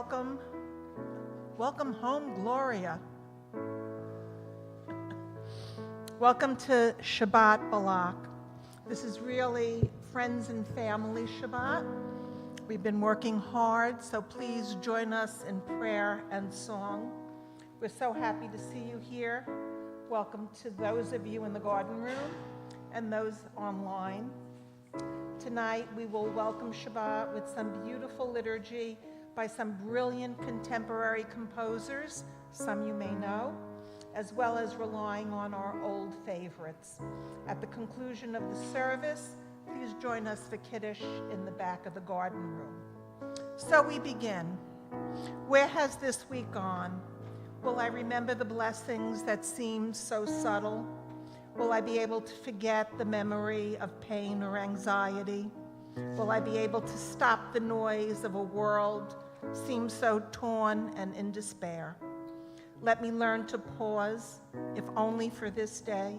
welcome. Welcome home, Gloria. Welcome to Shabbat Balak. This is really friends and family Shabbat. We've been working hard, so please join us in prayer and song. We're so happy to see you here. Welcome to those of you in the garden room and those online. Tonight, we will welcome Shabbat with some beautiful liturgy by some brilliant contemporary composers, some you may know, as well as relying on our old favorites. At the conclusion of the service, please join us for Kiddush in the back of the garden room. So we begin. Where has this week gone? Will I remember the blessings that seemed so subtle? Will I be able to forget the memory of pain or anxiety? Will I be able to stop the noise of a world seemed so torn and in despair? Let me learn to pause, if only for this day.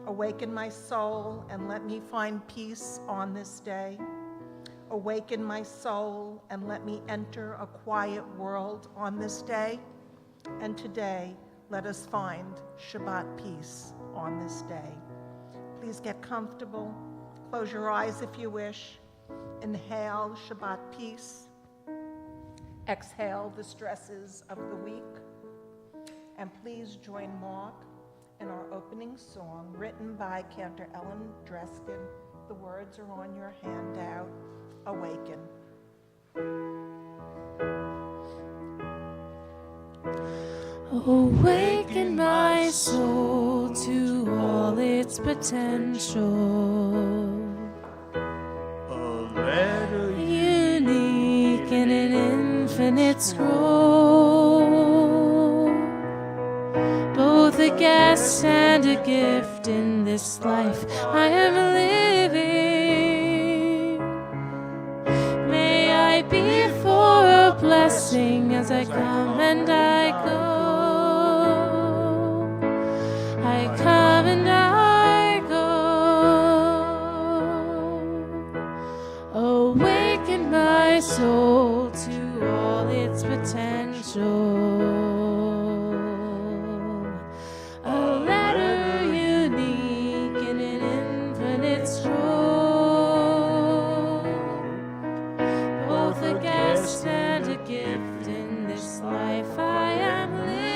Awaken my soul and let me find peace on this day. Awaken my soul and let me enter a quiet world on this day. And today, let us find Shabbat peace on this day. Please get comfortable. Close your eyes if you wish. Inhale Shabbat peace. Exhale the stresses of the week. And please join Mark in our opening song written by Cantor Ellen Dreskin. The words are on your handout. Awaken. Awaken my soul to all its potential. Unique in an infinite scroll. Both a guest and a gift in this life I am living. May I be for a blessing as I come and I go. I come and I go. Awaken my soul to all its potential. A letter unique in an infinite scroll. Both a guest and a gift in this life I am living.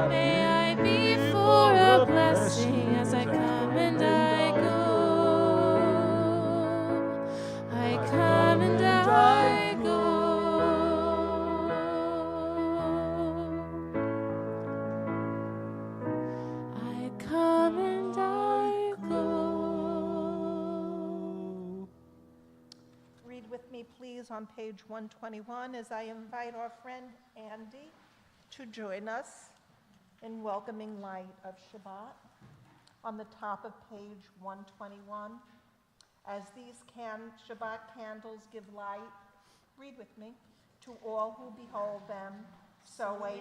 May I be for a blessing as I come and I go. I come and I go. I come and I go. Read with me, please, on page 121 as I invite our friend Andy to join us in welcoming light of Shabbat. On the top of page 121, as these Shabbat candles give light, read with me, to all who behold them, so may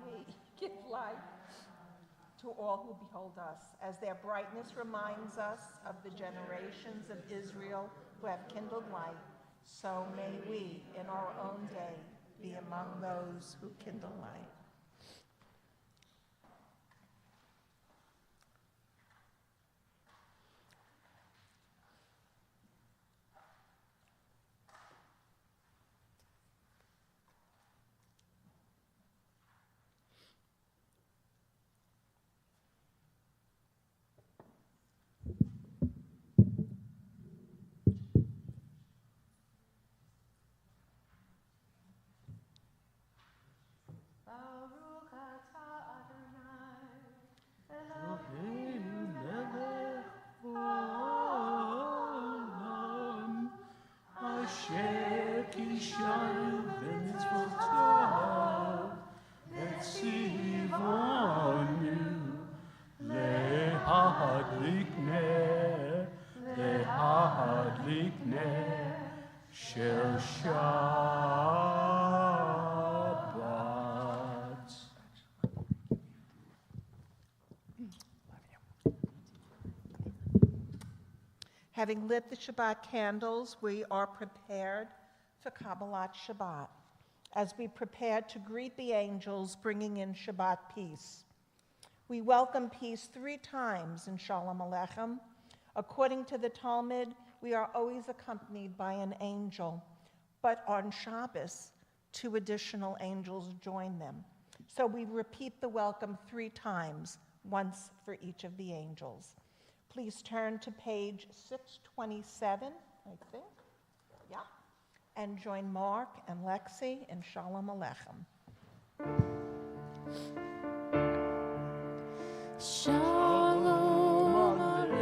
we give light to all who behold us, as their brightness reminds us of the generations of Israel who have kindled light, so may we in our own day be among those who kindle light. Shel Shabbat. Having lit the Shabbat candles, we are prepared for Kabbalat Shabbat, as we prepare to greet the angels bringing in Shabbat peace. We welcome peace 3 times in Shalom Aleichem. According to the Talmud, we are always accompanied by an angel, but on Shabbos, 2 additional angels join them. So we repeat the welcome 3 times, once for each of the angels. Please turn to page 627, I think. Yeah. And join Mark and Lexi in Shalom Aleichem. Shalom Aleichem.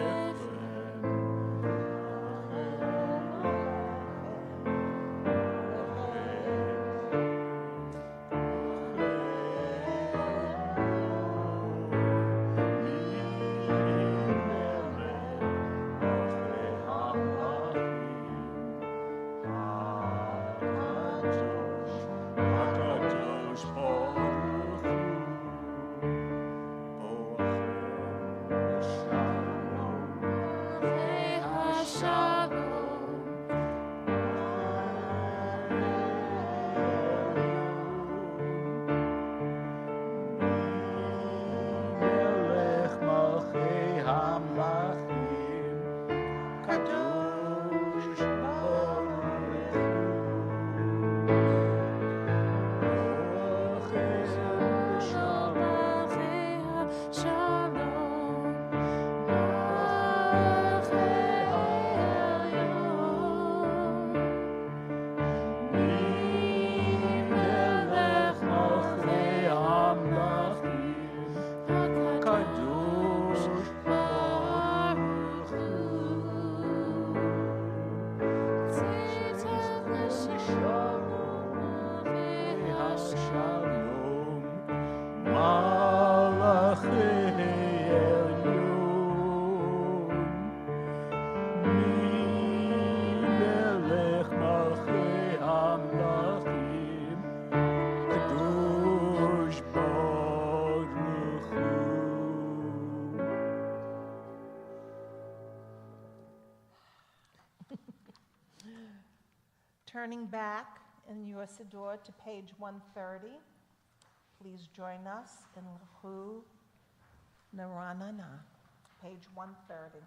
Turning back in your Siddur to page 130, please join us in Lehu Naranana, page 130.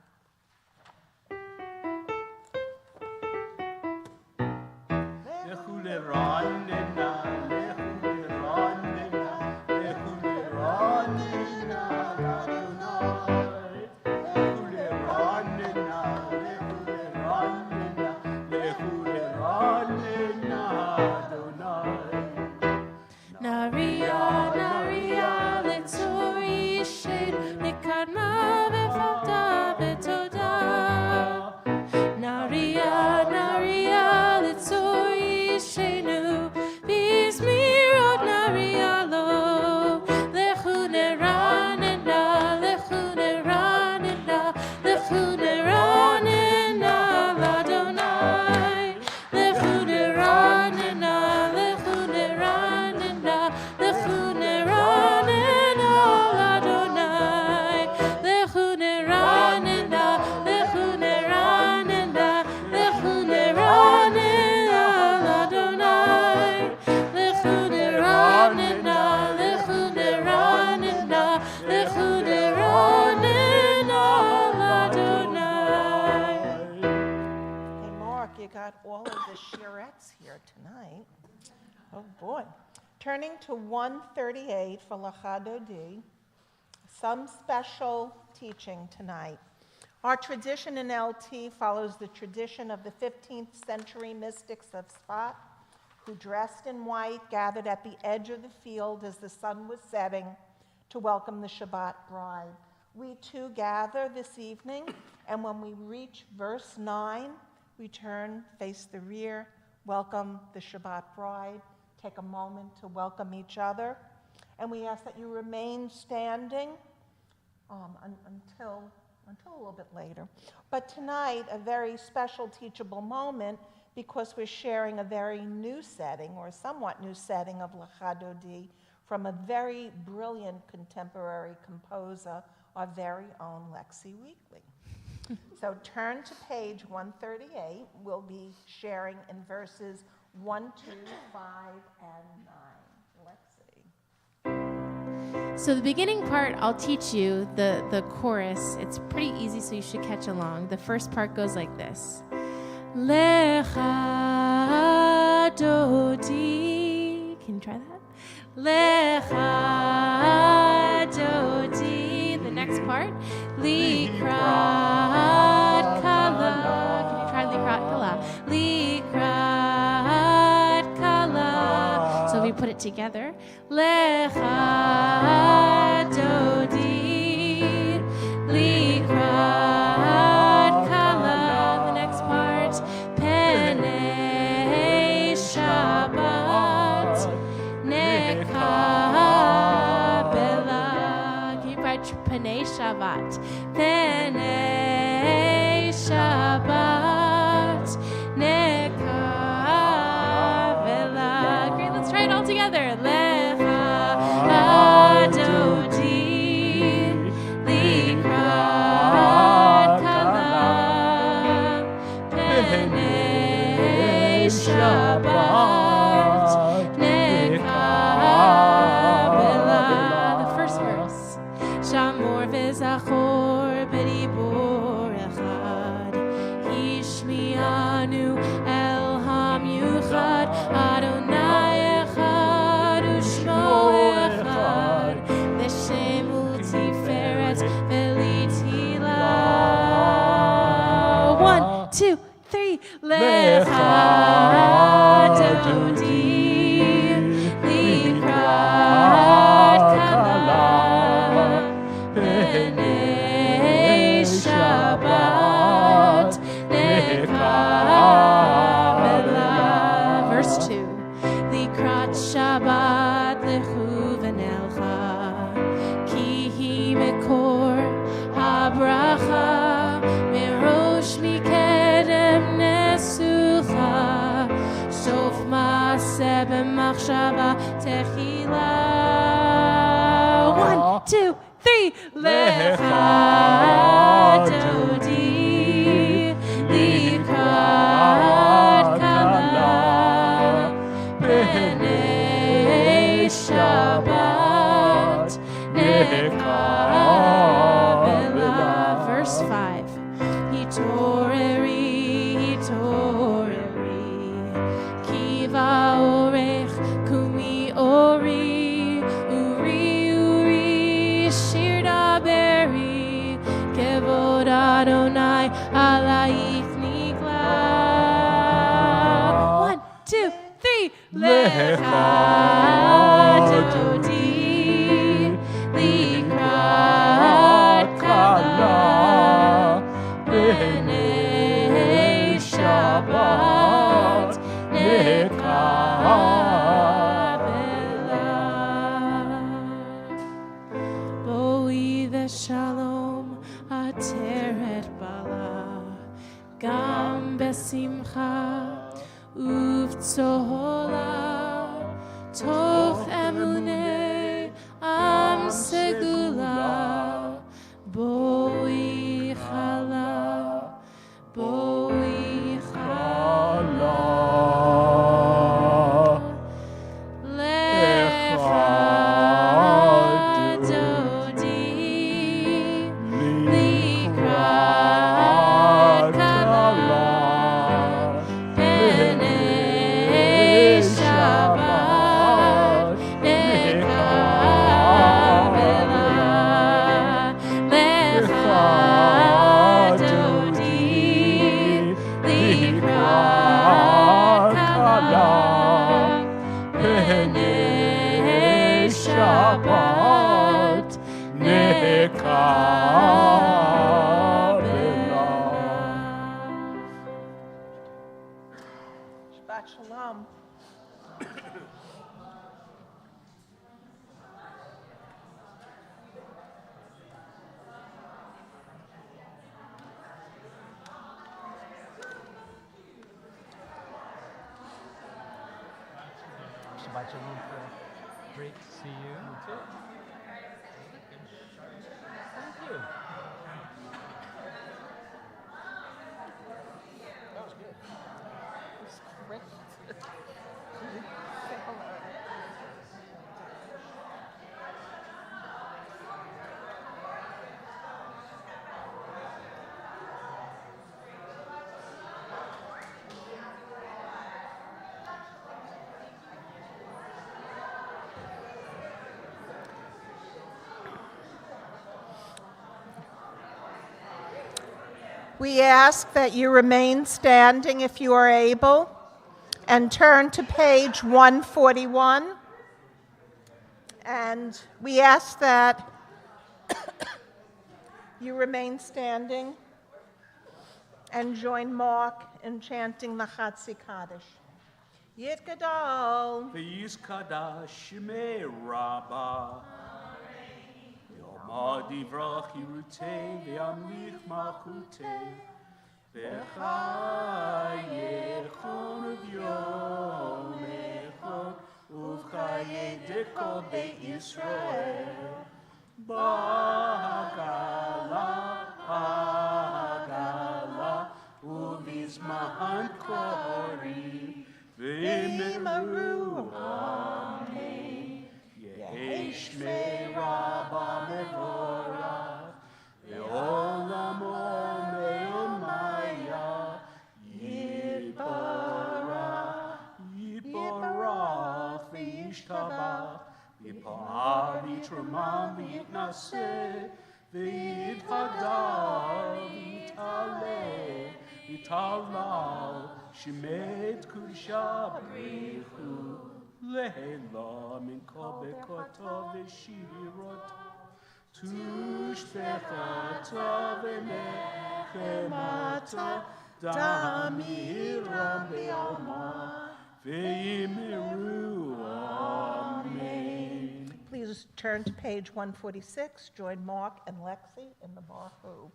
Oh boy. Turning to 138 for Lachadodi, some special teaching tonight. Our tradition in LT follows the tradition of the 15th century mystics of Sfat, who dressed in white gathered at the edge of the field as the sun was setting to welcome the Shabbat bride. We too gather this evening, and when we reach verse 9, we turn, face the rear, welcome the Shabbat bride, take a moment to welcome each other, and we ask that you remain standing until a little bit later. But tonight, a very special teachable moment, because we're sharing a very new setting, or somewhat new setting of Lachadodi from a very brilliant contemporary composer, our very own Lexi Weekly. So So turn to page 138. We'll be sharing in verses 1, 2, 5, and 9. Let's see. So the beginning part, I'll teach you the chorus. It's pretty easy, so you should catch along. The first part goes like this. Lecha dodi. Can you try that? Lecha dodi. The next part. Likrat kala. Can you try likrat kala? Likrat kala. So we put it together. Lecha dodi. Likrat kala. The next part. Penei Shabbat. Nekabela. Can you write Penei Shabbat? Penei Shabbat. Nekabela. Great, let's try it all together. Lecha Adodi. Likrat kala. Penei Shabbat. Nekabela. The first verse. Shamor v'zachor b'dibor echad. Hishmianu el hamyuchad. Adonai echad u'shmo echad. V'shem u'tiferet v'litila. 1, 2, 3. Lecha Adodi. Likrat kala. Penei Shabbat. Nekabela. Verse 2. Likrat Shabbat lechu v'nelcha. Ki hi mekor habracha. Merosh mikedem nesucha. Sof maaseh b'machshava techila. 1, 2, 3. Lecha Dodi. Likrat kala. Penei Shabbat. Nekabela. Verse 5. Hitoreri, hitoreri. Kiva orech, kumi ori. Uri, uri, shir daberi. Kevod Adonai alayich nigla. 1, 2, 3. Lecha Dodi. Likrat kala. Penei Shabbat. Nekabela. Boi v'shalom ateret bala. Gam besimcha uvtzola. Toch emunei am segula. Boi chala. Boi chala. Lecha Dodi. Likrat kala. Penei Shabbat. Nekabela. Lecha Dodi. Likrat kala. Penei Shabbat. Nekabela. Shabbat Shalom. Shabbat Shalom, Fred. Great to see you. You too. Thank you. We ask that you remain standing if you are able and turn to page 141. And we ask that you remain standing and join Mark in chanting the Chatzi Kaddish. Yit Gadol. V'yizkadash Shemei Rabbah. Yomad Yivrach Yirutei v'yamlich malchutei. V'chayechon v'yomechon uv'chayei dekol Beit Yisrael. Ba'agala, agala, uv'izman kori. V'imiru, amen. Yehesh me'rabba mevorach, le'olamo me'omaya, yibarach, yibarach, v'yishtabach, v'yipar, v'yitramam, v'yitnaseh, v'yithadar, v'yitaleh, v'yitalal, Shemet Kusha Brichu Lehela Min Kol Bekota V'Shirot Tushbechata V'Nechemata Damiram Be'alma V'Yimiru Amen. Please turn to page 146. Join Mark and Lexi in the Baruch.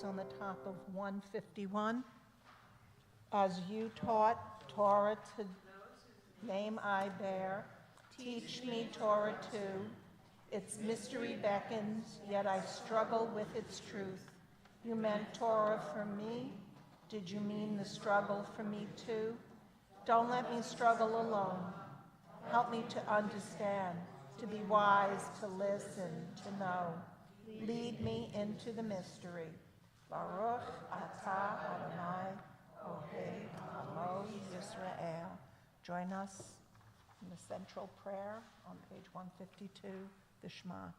On the top of 151. As you taught Torah to name I bear, teach me Torah too. Its mystery beckons, yet I struggle with its truth. You meant Torah for me. Did you mean the struggle for me too? Don't let me struggle alone. Help me to understand, to be wise, to listen, to know. Lead me into the mystery. Baruch atah Adonai Ohei Amo Yisrael. Join us in the central prayer on page 152, the Shema.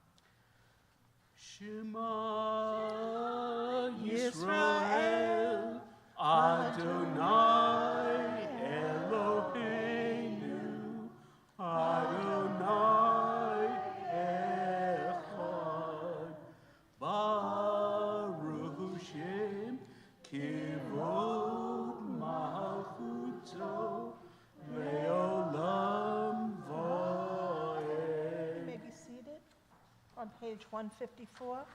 Shema Yisrael Adonai Eloheinu Adonai Echad Baruch Shem Kivod Malchuto Leolam Vaed. You may be seated on page 154.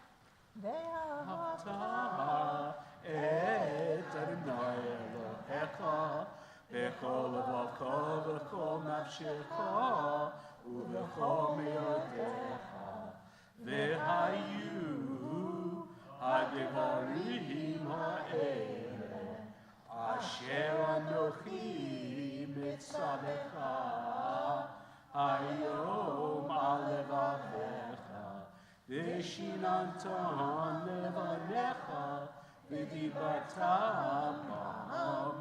Haftarah et Adonai Elohecha bechol levavcha v'chol nafshecha uv'chol me'odecha v'hayu זכותן לבניך ודיברת בם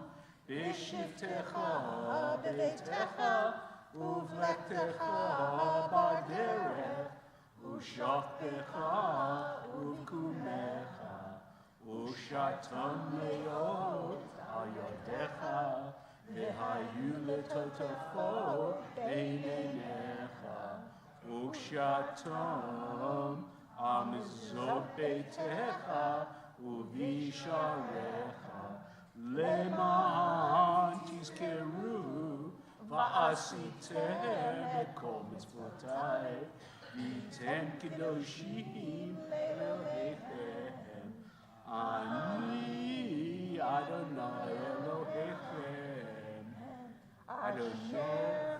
בשבתך בביתך ובלכתך בדרך ושכבך ובקומך ושתם להיות על ידיך והיו לטוטפות בין עיניך ושתם על מזוזות ביתך ובשעריך למען תזכרו ועשיתם את כל מצוותיי וייתן קדושים לאלוהיכם אני אדוני אלוהיכם אדוני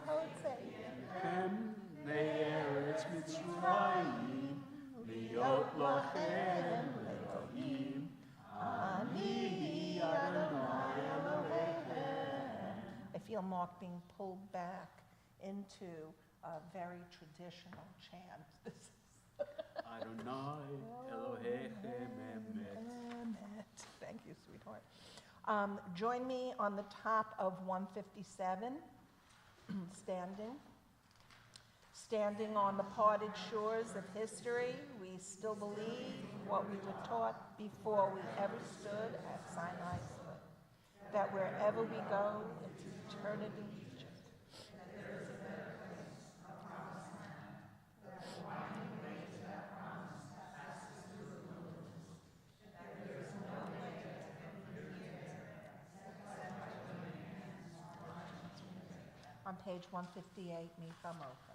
הוצאתכם מארץ מצרים להיות לכם אלוהים אני אדוני אלוהיכם. I feel Mark being pulled back into a very traditional chant. This is Adonai Elohechem Emet. Emet. Thank you, sweetheart. Join me on the top of 157, standing on the parted shores of history. We still believe what we were taught before we ever stood at Sinai's foot, that wherever we go, it's eternity. On page 158, Micha Mocha.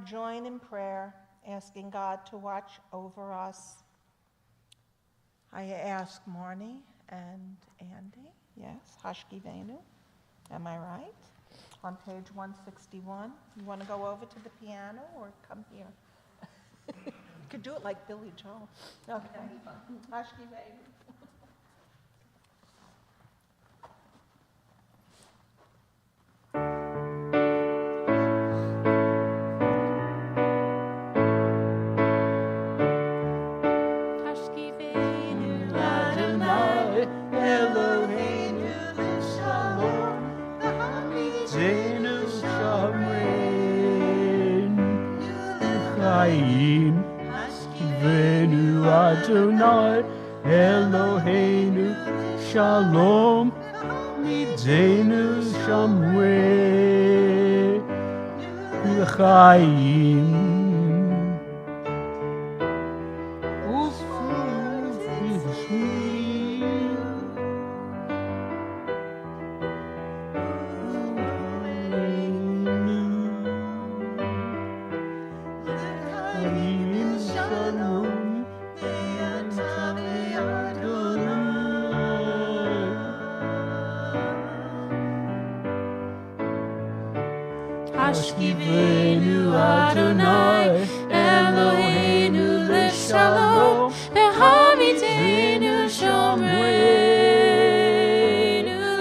Join in prayer, asking God to watch over us. I ask Marnie and Andy, yes, Hashkivenu, am I right? On page 161. You want to go over to the piano or come here? You could do it like Billy Joel. Okay. Hashkivenu. Venu Adonai Eloheinu Shalom Midzenu Shamre L'chaim Hashkivenu Adonai Eloheinu Leshalom V'hamidenu shomreinu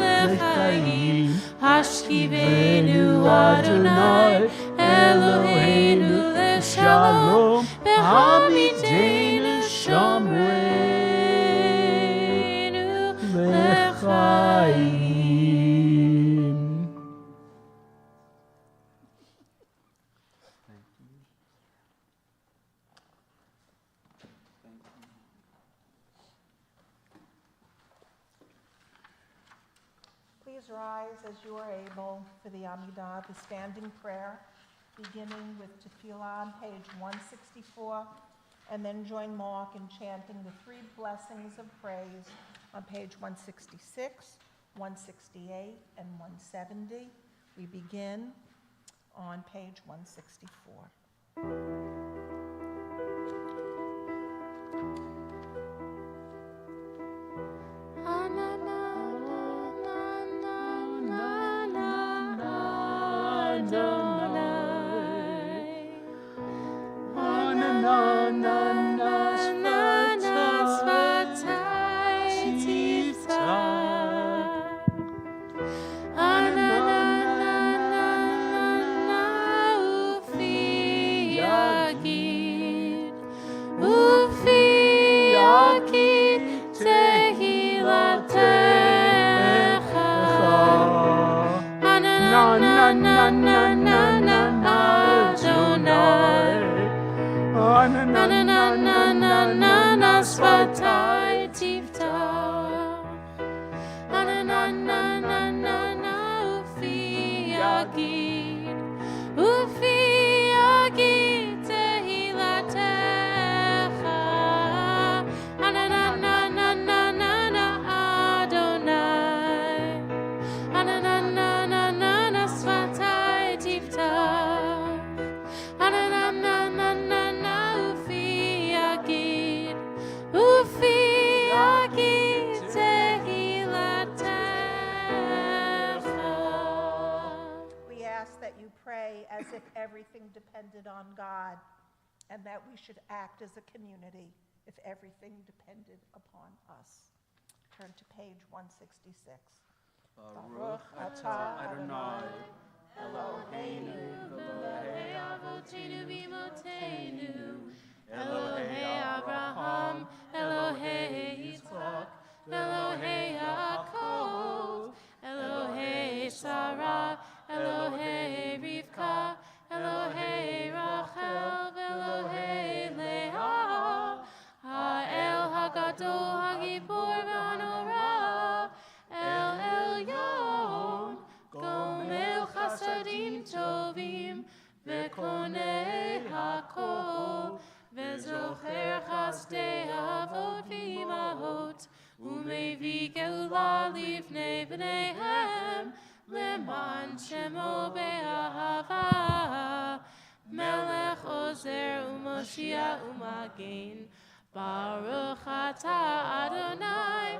l'chaim. Hashkivenu Adonai Eloheinu Leshalom V'hamidenu shomreinu l'chaim. Please rise as you are able for the Amidah, the standing prayer, beginning with Tefillah on page 164, and then join Mark in chanting the three blessings of praise on page 166, 168, and 170. We begin on page 164. As if everything depended on God, and that we should act as a community if everything depended upon us. Turn to page 166. Baruch atah Adonai Eloheinu Elohei Avotenu v'imotenu, Elohei Abraham, Elohei Yitzchak, Elohei Yaakov, Elohei Sarah, Elohei Rivka, Elohei Rachel, Elohei Leah, Ha'el Hagadol Hagibor v'Hanora, El Elyon, Gomel Chasadim Tovim, Vekonei Hakol, Vezocher Chasdei Avot v'Imahot, Umevi Geula Livnei B'neihem, Leman Shemo Be'ahava, Melech Ozer U'Moshiach U'Magen, Baruch Atah Adonai,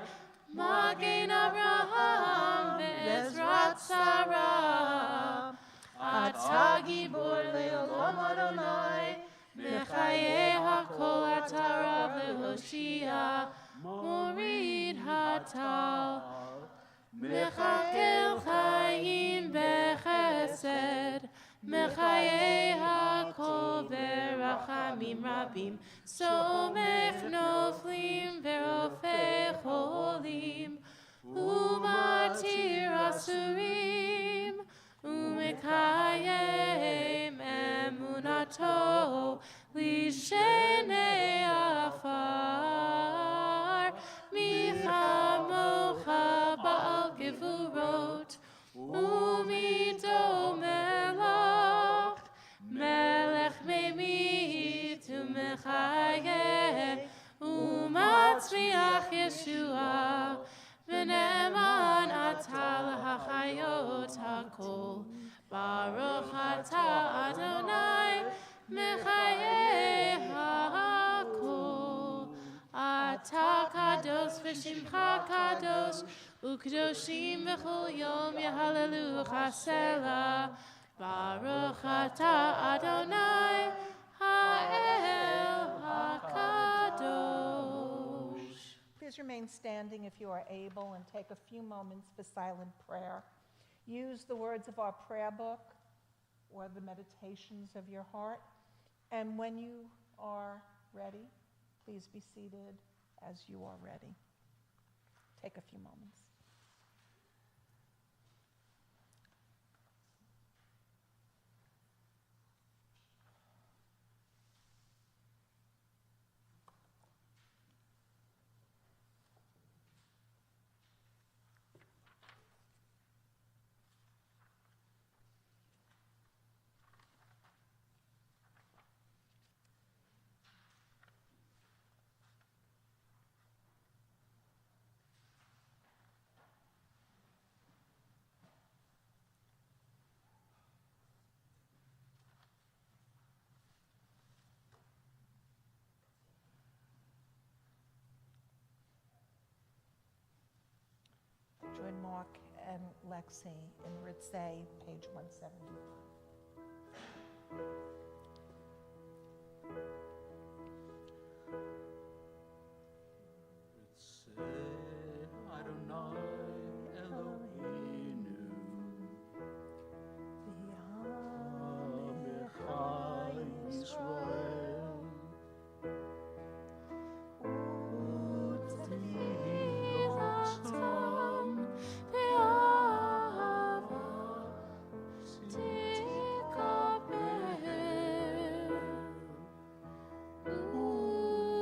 Magen Avraham Ve'ezrat Sarah, Atah Gibor Le'olam Adonai, Mechayeh HaKol Atah Rav Le'Hoshia, Morid Hatal, Mechakel Chaim Bechesed, Mechayeh HaKol Verachamim Rabim, Somech Noflim Verofeh Cholim, Umatir Asurim, Umekayem Emunato, Lishenei Afar, Michamocha Baal Gevurot, Umido Melach, Melech Memit Umechayeh, Umatzriach Yeshua, V'ne'eman atah l'hachayot hakol, Baruch atah Adonai, Mechayeh hakol. Atah kadosh v'shimcha kadosh, U'kadoshim v'chol yom yehallelu chasela, Baruch atah Adonai Ha'el HaKadosh. Please remain standing if you are able and take a few moments for silent prayer. Use the words of our prayer book or the meditations of your heart. And when you are ready, please be seated as you are ready. Take a few moments. Join Mark and Lexi in Ritzay, page 171. Adonai Eloheinu Amecha Yisrael U'tfilotam Be'ahava tikabel.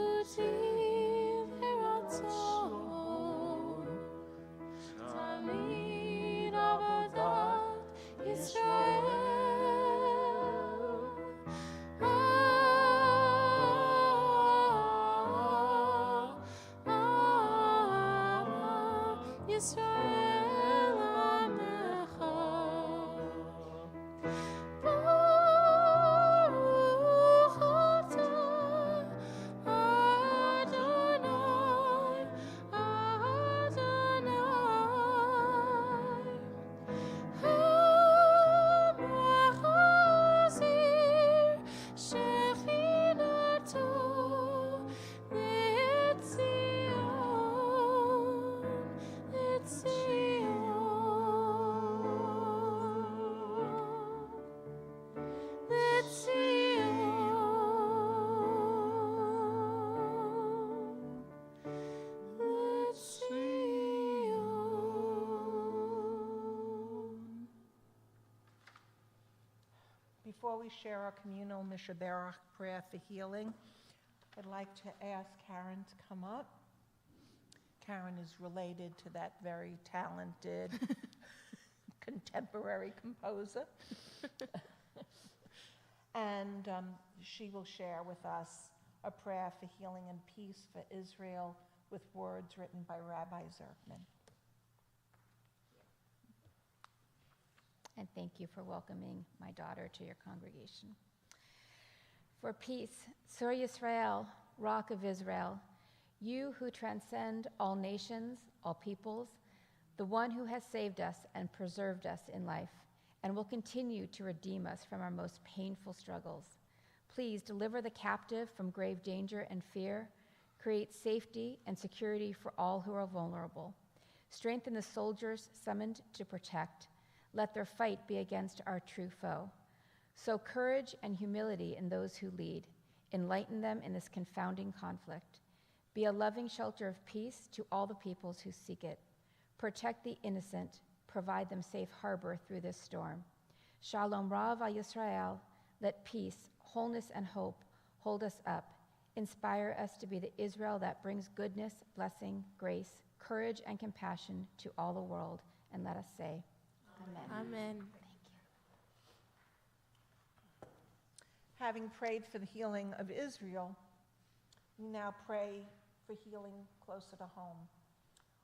U'tiv heratzon Tamid avodat Yisrael. Yisrael Amecha. Baruch atah Adonai Adonai Hamachazir Shechinato Before we share our communal Mishaberach prayer for healing, I'd like to ask Karen to come up. Karen is related to that very talented contemporary composer. And she will share with us a prayer for healing and peace for Israel with words written by Rabbi Zerkman. And thank you for welcoming my daughter to your congregation. For peace, Sur Yisrael, Rock of Israel, you who transcend all nations, all peoples, the one who has saved us and preserved us in life, and will continue to redeem us from our most painful struggles. Please deliver the captive from grave danger and fear, create safety and security for all who are vulnerable. Strengthen the soldiers summoned to protect. Let their fight be against our true foe. Sow courage and humility in those who lead. Enlighten them in this confounding conflict. Be a loving shelter of peace to all the peoples who seek it. Protect the innocent. Provide them safe harbor through this storm. Shalom Rav al Yisrael. Let peace, wholeness, and hope hold us up. Inspire us to be the Israel that brings goodness, blessing, grace, courage, and compassion to all the world. And let us say, Amen. Amen. Having prayed for the healing of Israel, we now pray for healing closer to home.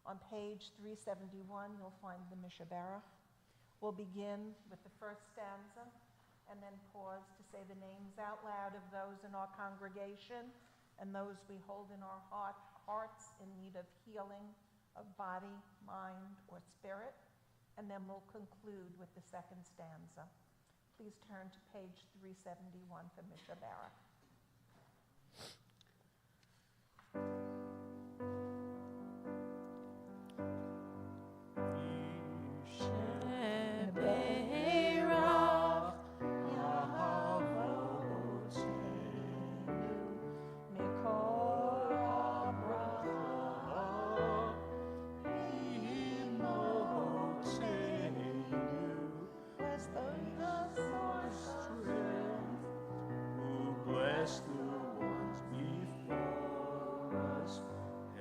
On page 371, you'll find the Mishaberach. We'll begin with the first stanza and then pause to say the names out loud of those in our congregation and those we hold in our hearts in need of healing of body, mind, or spirit. And then we'll conclude with the second stanza. please turn to page 371 for Misha Barak. Bless the ones before us.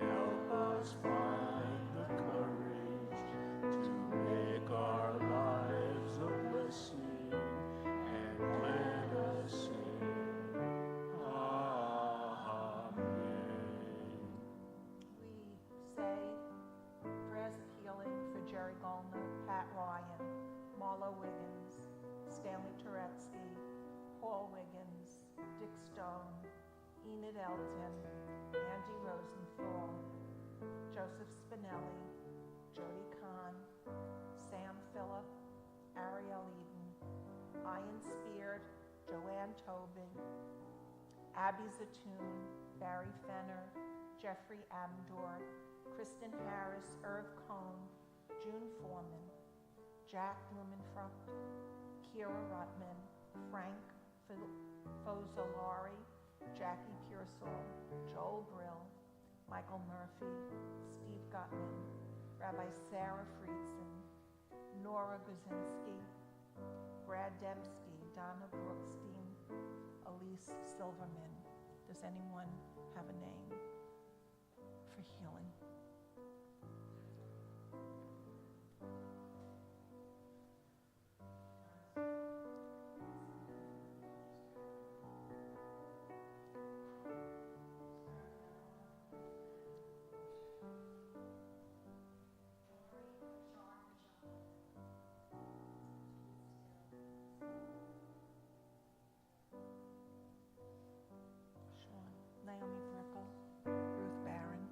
Help us find the courage to make our lives a blessing, and let us sing. Amen. We say prayers of healing for Jerry Golner, Pat Ryan, Marlo Wiggins, Stanley Turetsky, Paul Wiggins, Dick Stone, Enid Elton, Andy Rosenthal, Joseph Spinelli, Jody Kahn, Sam Phillip, Ariel Eden, Ian Speard, Joanne Tobin, Abby Zatoon, Barry Fenner, Jeffrey Amdor, Kristen Harris, Irv Cohn, June Foreman, Jack Blumenfrucht, Kira Rutman, Frank Fozzolari, Jackie Pearsall, Joel Brill, Michael Murphy, Steve Gutman, Rabbi Sarah Friedson, Nora Guzinski, Brad Dembski, Donna Brookstein, Elise Silverman. Does anyone have a name for healing? Naomi Brickle, Ruth Barron.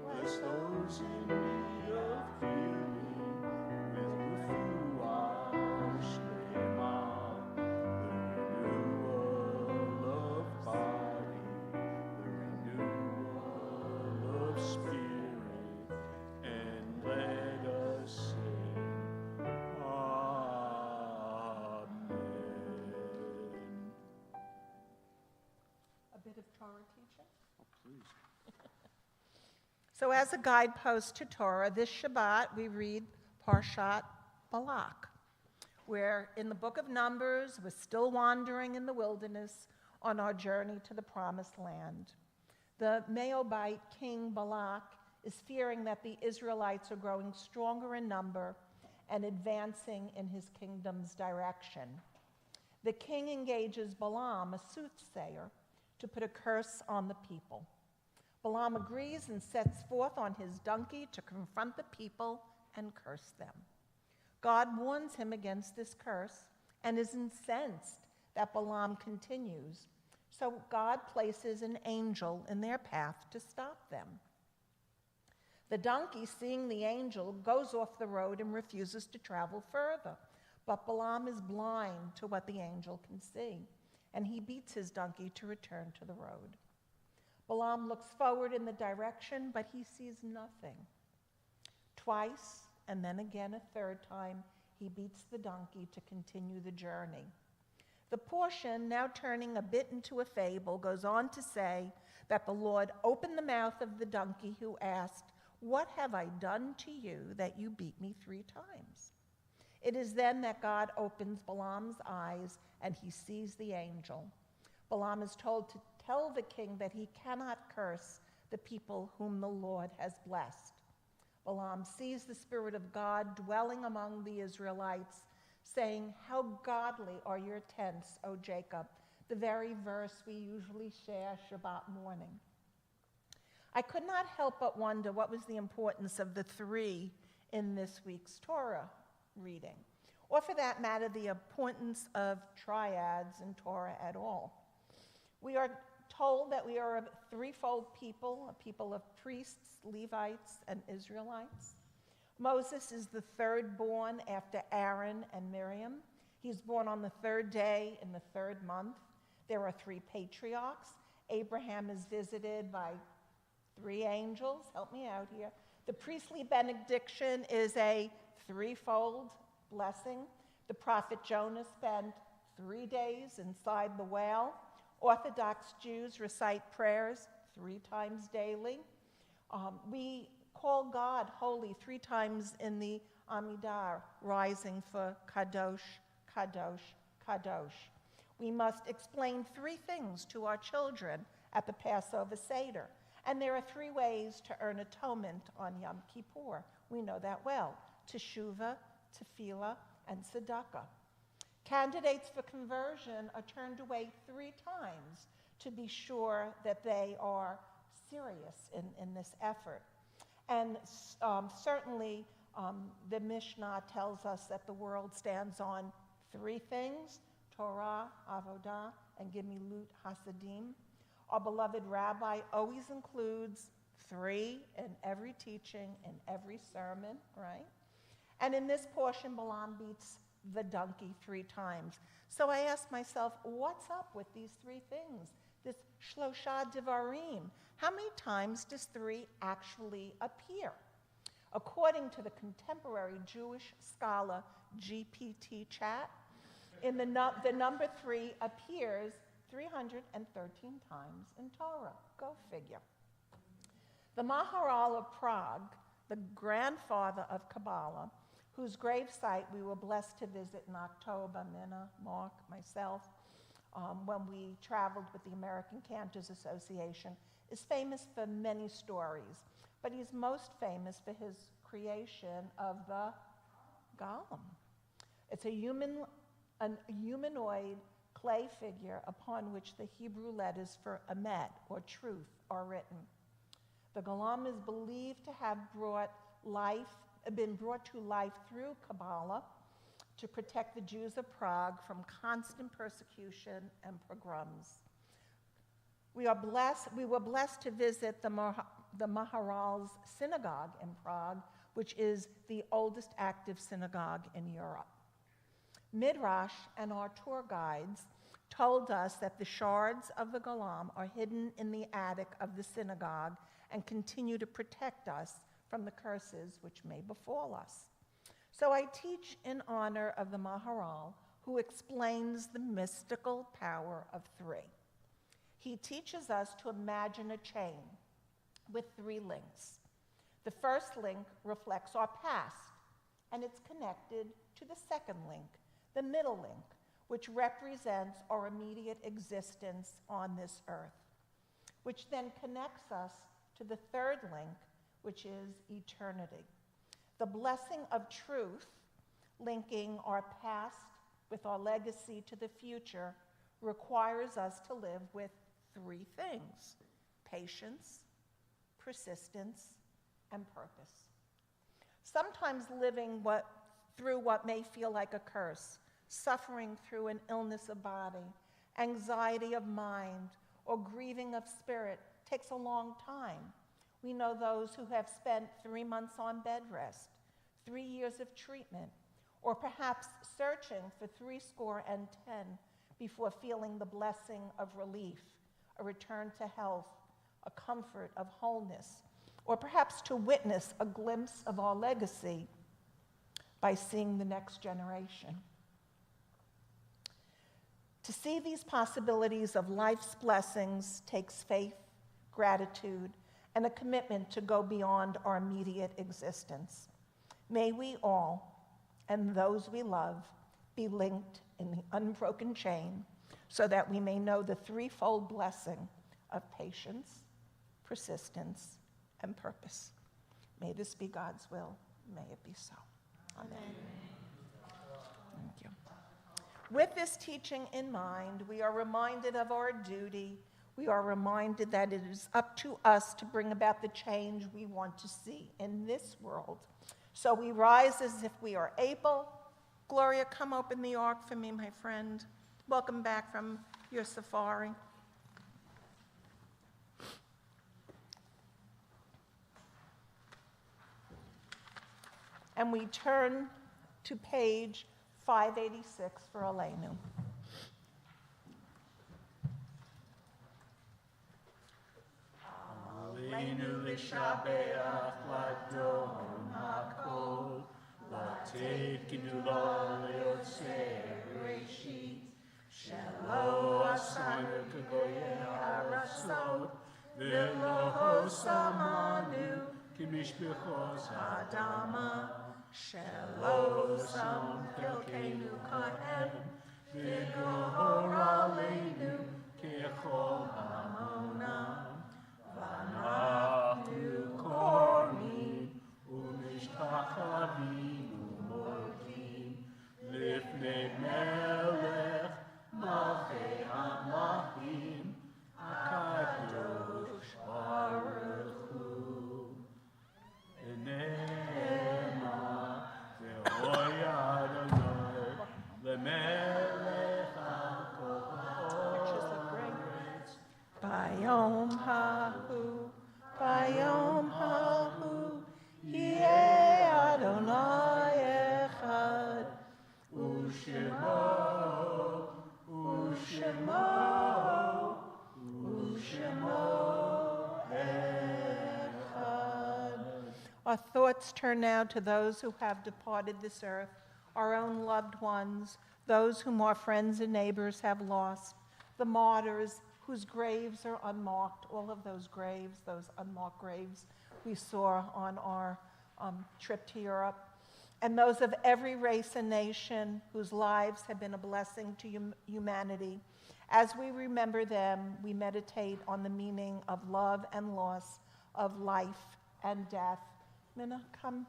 Bless those in need of healing with refuah, shema, the renewal of body, the renewal of spirit, and let us sing. Amen. A bit of Torah teaching. Please. So as a guidepost to Torah, this Shabbat we read Parshat Balak, where in the book of Numbers, we're still wandering in the wilderness on our journey to the promised land. The Moabite king Balak is fearing that the Israelites are growing stronger in number and advancing in his kingdom's direction. The king engages Balaam, a soothsayer, to put a curse on the people. Balaam agrees and sets forth on his donkey to confront the people and curse them. God warns him against this curse and is incensed that Balaam continues. So God places an angel in their path to stop them. The donkey, seeing the angel, goes off the road and refuses to travel further. But Balaam is blind to what the angel can see, and he beats his donkey to return to the road. Balaam looks forward in the direction, but he sees nothing. Twice, and then again a third time, he beats the donkey to continue the journey. The portion, now turning a bit into a fable, goes on to say that the Lord opened the mouth of the donkey who asked, "What have I done to you that you beat me 3 times?" It is then that God opens Balaam's eyes and he sees the angel. Balaam is told to tell the king that he cannot curse the people whom the Lord has blessed. Balaam sees the Spirit of God dwelling among the Israelites, saying, "How godly are your tents, O Jacob," the very verse we usually share Shabbat morning. I could not help but wonder what was the importance of the 3 in this week's Torah reading, or for that matter, the importance of triads in Torah at all. We are told that we are a threefold people, a people of priests, Levites, and Israelites. Moses is the third born after Aaron and Miriam. He's born on the third day in the third month. There are three patriarchs. Abraham is visited by three angels. Help me out here. The priestly benediction is a threefold blessing. The prophet Jonah spent 3 days inside the whale. Orthodox Jews recite prayers 3 times daily. We call God holy 3 times in the Amidah, rising for Kadosh, Kadosh, Kadosh. We must explain 3 things to our children at the Passover Seder. And there are 3 ways to earn atonement on Yom Kippur. We know that well: teshuvah, tefillah, and tzedakah. Candidates for conversion are turned away 3 times to be sure that they are serious in this effort. And certainly the Mishnah tells us that the world stands on 3 things: Torah, Avodah, and Gemilut Hasadim. Our beloved rabbi always includes 3 in every teaching, in every sermon, right? And in this portion, Balaam beats the donkey 3 times. So I asked myself, what's up with these 3 things? This shlosha devarim. How many times does 3 actually appear? According to the contemporary Jewish scholar GPT chat, the number 3 appears 313 times in Torah. Go figure. The Maharal of Prague, the grandfather of Kabbalah, whose gravesite we were blessed to visit in October, Minna, Mark, myself, when we traveled with the American Cantors Association, is famous for many stories, but he's most famous for his creation of the golem. It's a humanoid clay figure upon which the Hebrew letters for Emet, or truth, are written. The golem is believed to have been brought to life through Kabbalah to protect the Jews of Prague from constant persecution and pogroms. We were blessed to visit the Maharal's synagogue in Prague, which is the oldest active synagogue in Europe. Midrash and our tour guides told us that the shards of the golem are hidden in the attic of the synagogue and continue to protect us from the curses which may befall us. So I teach in honor of the Maharal, who explains the mystical power of 3. He teaches us to imagine a chain with 3 links. The first link reflects our past, and it's connected to the second link, the middle link, which represents our immediate existence on this earth, which then connects us to the third link, which is eternity. The blessing of truth, linking our past with our legacy to the future, requires us to live with 3 things: patience, persistence, and purpose. Sometimes living through what may feel like a curse, suffering through an illness of body, anxiety of mind, or grieving of spirit takes a long time. We know those who have spent 3 months on bed rest, 3 years of treatment, or perhaps searching for 70 before feeling the blessing of relief, a return to health, a comfort of wholeness, or perhaps to witness a glimpse of our legacy by seeing the next generation. To see these possibilities of life's blessings takes faith, gratitude, and a commitment to go beyond our immediate existence. May we all, and those we love, be linked in the unbroken chain so that we may know the threefold blessing of patience, persistence, and purpose. May this be God's will. May it be so. Amen. Thank you. With this teaching in mind, we are reminded of our duty. We are reminded that it is up to us to bring about the change we want to see in this world. So we rise as if we are able. Gloria, come open the ark for me, my friend. Welcome back from your safari. And we turn to page 586 for Aleinu. Aleinu l'shabeach l'adon hakol, l'tekinu lo le'otzei Bereshit, shelo asanu k'goyei ha'arasot, ve'lo samanu k'mishpachos ha'adama, shelo sam chelkeinu kohen, v'gor aleinu k'chol hamonam. V'anachnu kormin u'mishtachavim u'morkim lifnei melech malchei hamachim hakadosh baruch hu. Enema ve'oy Adonai lemelech hakol ha'aretz. Bayom hahu, bayom hahu, yeh Adonai echad, Ushemo, Ushemo, Ushemo echad. Our thoughts turn now to those who have departed this earth, our own loved ones, those whom our friends and neighbors have lost, the martyrs whose graves are unmarked, all of those graves, those unmarked graves we saw on our trip to Europe, and those of every race and nation whose lives have been a blessing to humanity. As we remember them, we meditate on the meaning of love and loss, of life and death. Minna, come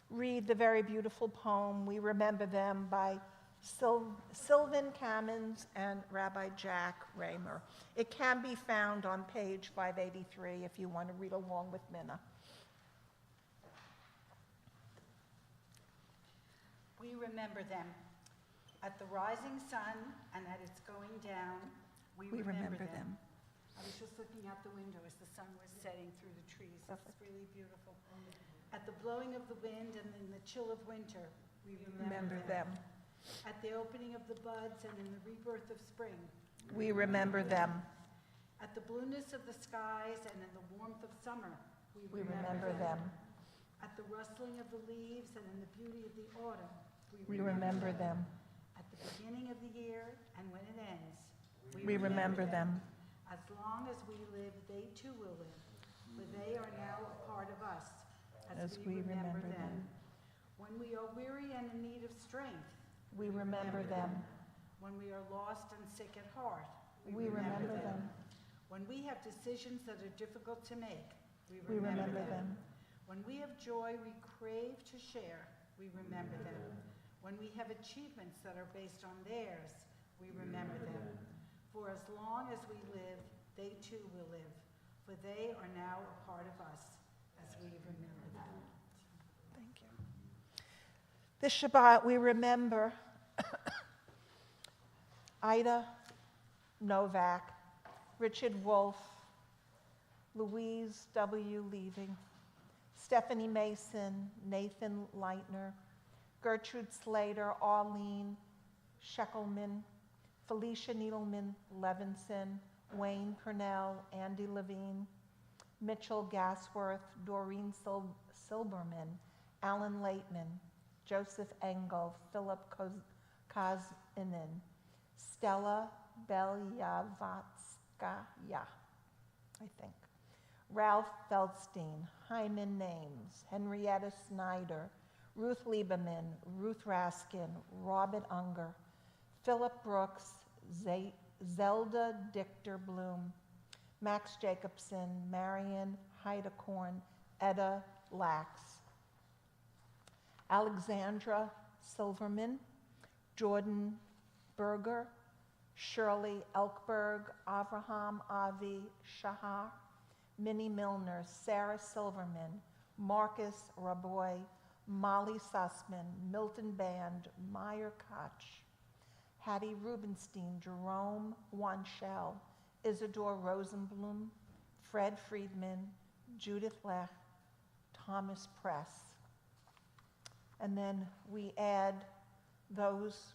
read the very beautiful poem, We Remember Them, by Sylvan Kamens and Rabbi Jack Raymer. It can be found on page 583 if you want to read along with Minna. We remember them. At the rising sun and at its going down, we remember them. I was just looking out the window as the sun was setting through the trees. It's really beautiful. At the blowing of the wind and in the chill of winter, we remember them. At the opening of the buds and in the rebirth of spring, We remember them. at the blueness of the skies and in the warmth of summer, We remember them. At the rustling of the leaves and in the beauty of the autumn, We remember them. At the beginning of the year and when it ends, We remember them. As long as we live, they too will live, for they are now a part of us, as we remember them. When we are weary and in need of strength, We remember them. when we are lost and sick at heart, We remember them. when we have decisions that are difficult to make, we We remember them. When we have joy we crave to share, we remember them. When we have achievements that are based on theirs, we remember them. For as long as we live, they too will live, for they are now a part of us, as we remember them. Thank you. This Shabbat, we remember Ida Novak, Richard Wolf, Louise W. Leaving, Stephanie Mason, Nathan Leitner, Gertrude Slater, Arlene Sheckelman, Felicia Needleman Levinson, Wayne Purnell, Andy Levine, Mitchell Gasworth, Doreen Silberman, Alan Laitman, Joseph Engel, Philip Kozinin, Stella Belyavotskaya, I think, Ralph Feldstein, Hyman Names, Henrietta Snyder, Ruth Lieberman, Ruth Raskin, Robert Unger, Philip Brooks, Zelda Dichter Bloom, Max Jacobson, Marion Heidekorn, Etta Lax, Alexandra Silverman, Jordan Berger, Shirley Elkberg, Avraham Avi Shahar, Minnie Milner, Sarah Silverman, Marcus Raboy, Molly Sussman, Milton Band, Meyer Koch, Hattie Rubenstein, Jerome Wanshell, Isidore Rosenblum, Fred Friedman, Judith Lech, Thomas Press. And then we add those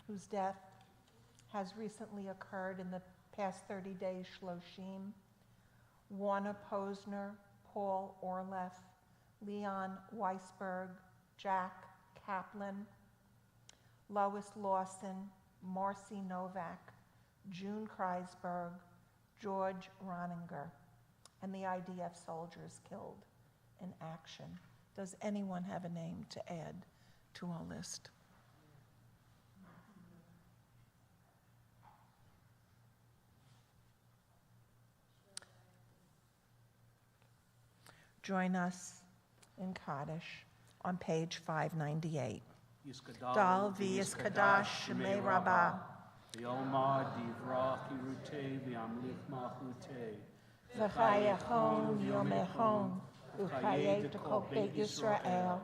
whose death has recently occurred in the past 30 days, Shloshim, Warner Posner, Paul Orleff, Leon Weisberg, Jack Kaplan, Lois Lawson, Marcy Novak, June Kreisberg, George Roninger, and the IDF soldiers killed in action. Does anyone have a name to add to our list? Join us in Kaddish on page 598. Dal v'yis kadash shemei rabbah. V'yomar divrach yirutei v'yamlich malchutei. V'chayachon yomechon u'chayei kol beit Yisrael.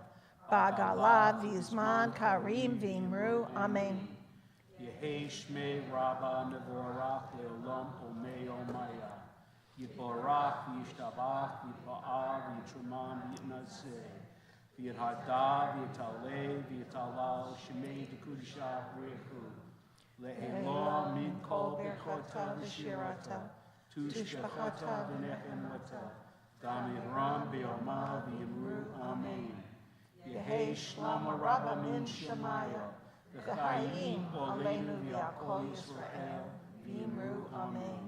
Ba'gala v'yizman karim v'imru. Amen. Yehei shmei rabbah nevorach le'olam omei omaya. Yiborach v'yishtabach v'yipa'ah v'yitraman v'yitnaseh. V'yithada v'yitaleh v'yitalal shemei dekudisha b'rechu. Le'elah min kol berchota v'shirata. Tushbachata v'nechemata. Dam yidram b'yomah v'yimru. Amen. Yehei shlama rabba min shemaya. V'chayim oleinu v'yakol Yisrael. V'yimru. Amen.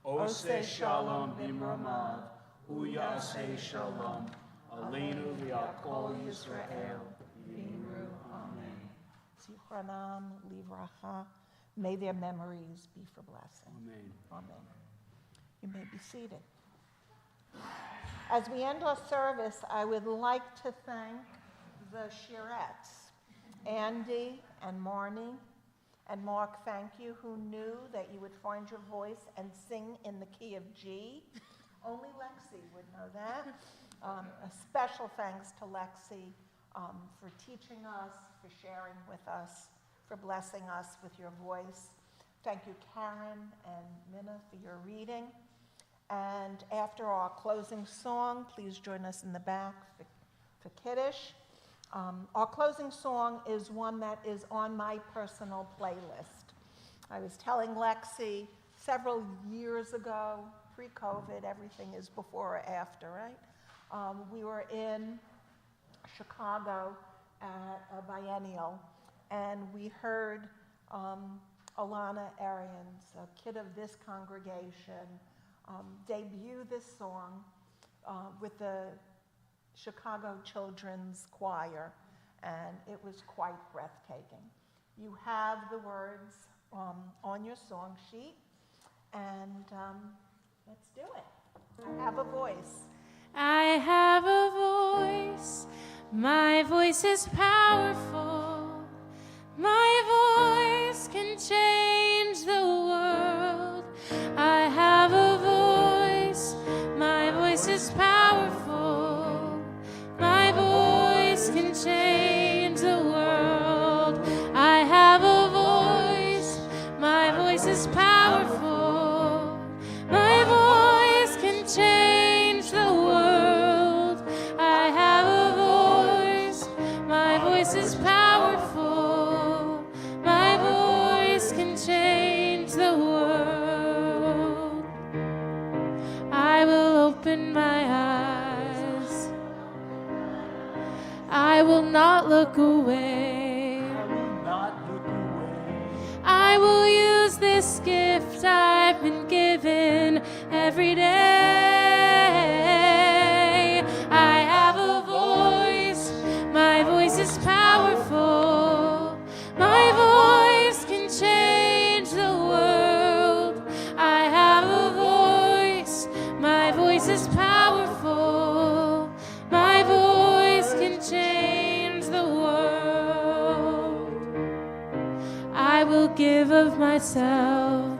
Oseh shalom b'mramav. Uyaseh shalom. Aleinu v'yakol Yisrael. V'yimru. Amen. Zichronam livracha. May their memories be for blessing. Amen. Amen. You may be seated. As we end our service, I would like to thank the Shirettes, Andy and Marnie. And Mark, thank you, who knew that you would find your voice and sing in the key of G. Only Lexi would know that. A special thanks to Lexi for teaching us, for sharing with us, for blessing us with your voice. Thank you, Karen and Minna, for your reading. And after our closing song, please join us in the back for Kiddush. Our closing song is one that is on my personal playlist. I was telling Lexi several years ago, pre-COVID, everything is before or after, right? We were in Chicago at a biennial, and we heard Alana Arians, a kid of this congregation, debut this song with the Chicago Children's Choir, and it was quite breathtaking. You have the words on your song sheet, and let's do it. I have a voice. I have a voice. My voice is powerful. My voice can change the world. I have a voice. My voice is powerful. My voice can change the world. I have a voice. My voice is powerful. My voice can change the world. I have a voice. My voice is powerful. My voice can change the world. I will open my eyes. I will not look away. Not look away. I will use this gift I've been given every day. I have a voice. My voice is powerful. My voice can change the world. I have a voice. My voice is powerful. My voice can change the world. I will give of myself.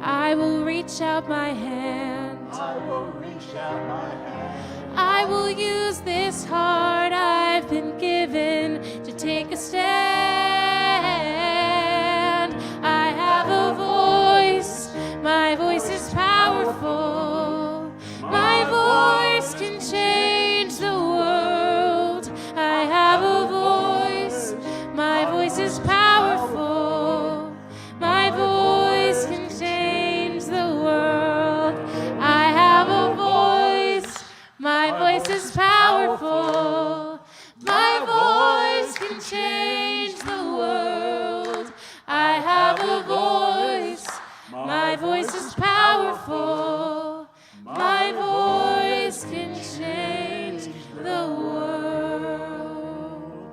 I will reach out my hand. I will reach out my hand. I will use this heart I've been given to take a stand. I have a voice, my voice is powerful. My voice can change the world. I have a voice, my voice is powerful. My voice can change the world. I have a voice, my voice is powerful. My voice can change the world. I have a voice, my voice is powerful. My voice can change the world.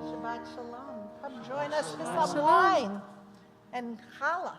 Shabbat shalom. Come join us for some wine and challah.